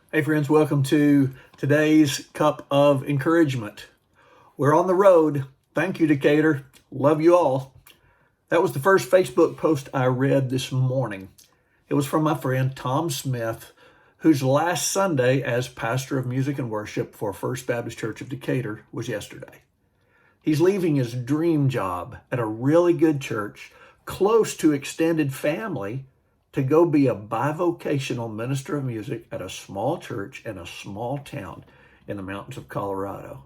Hey friends, welcome to today's Cup of Encouragement. We're on the road. Thank you, Decatur. Love you all. That was the first Facebook post I read this morning. It was from my friend Tom Smith, whose last Sunday as pastor of music and worship for First Baptist Church of Decatur was yesterday. He's leaving his dream job at a really good church, close to extended family, to go be a bivocational minister of music at a small church in a small town in the mountains of Colorado.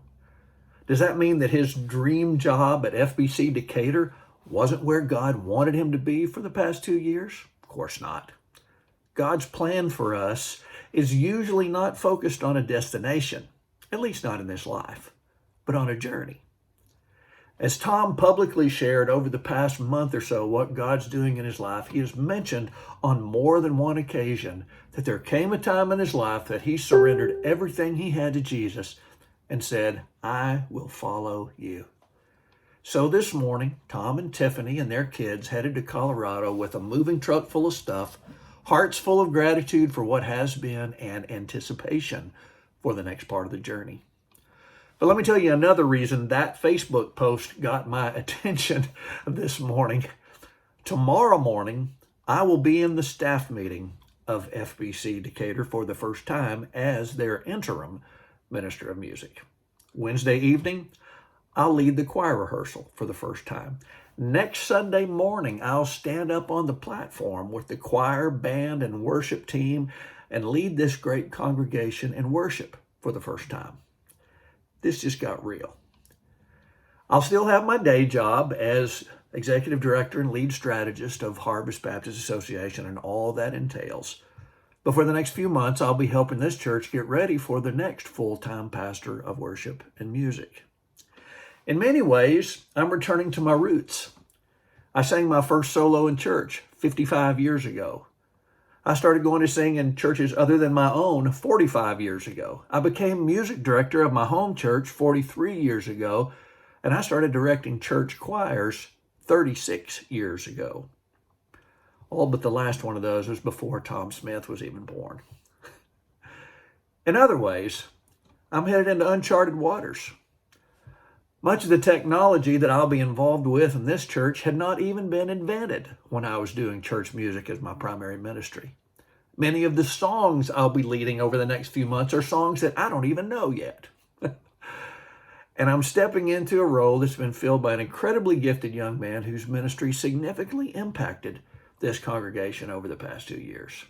Does that mean that his dream job at FBC Decatur wasn't where God wanted him to be for the past 2 years? Of course not. God's plan for us is usually not focused on a destination, at least not in this life, but on a journey. As Tom publicly shared over the past month or so what God's doing in his life, he has mentioned on more than one occasion that there came a time in his life that he surrendered everything he had to Jesus and said, "I will follow you." So this morning, Tom and Tiffany and their kids headed to Colorado with a moving truck full of stuff, hearts full of gratitude for what has been and anticipation for the next part of the journey. But let me tell you another reason that Facebook post got my attention this morning. Tomorrow morning, I will be in the staff meeting of FBC Decatur for the first time as their interim minister of music. Wednesday evening, I'll lead the choir rehearsal for the first time. Next Sunday morning, I'll stand up on the platform with the choir, band, and worship team and lead this great congregation in worship for the first time. This just got real. I'll still have my day job as executive director and lead strategist of Harvest Baptist Association and all that entails. But for the next few months, I'll be helping this church get ready for the next full-time pastor of worship and music. In many ways, I'm returning to my roots. I sang my first solo in church 55 years ago. I started going to sing in churches other than my own 45 years ago. I became music director of my home church 43 years ago, and I started directing church choirs 36 years ago. All but the last one of those was before Tom Smith was even born. In other ways, I'm headed into uncharted waters. Much of the technology that I'll be involved with in this church had not even been invented when I was doing church music as my primary ministry. Many of the songs I'll be leading over the next few months are songs that I don't even know yet. And I'm stepping into a role that's been filled by an incredibly gifted young man whose ministry significantly impacted this congregation over the past 2 years.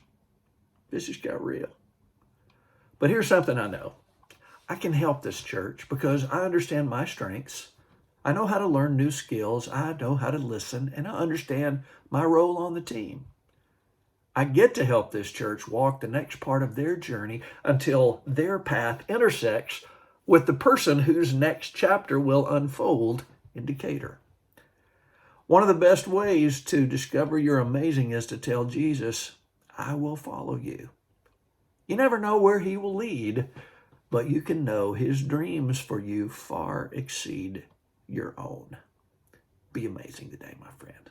This just got real. But here's something I know. I can help this church because I understand my strengths. I know how to learn new skills. I know how to listen, and I understand my role on the team. I get to help this church walk the next part of their journey until their path intersects with the person whose next chapter will unfold in Decatur. One of the best ways to discover you're amazing is to tell Jesus, "I will follow you." You never know where he will lead, but you can know his dreams for you far exceed your own. Be amazing today, my friend.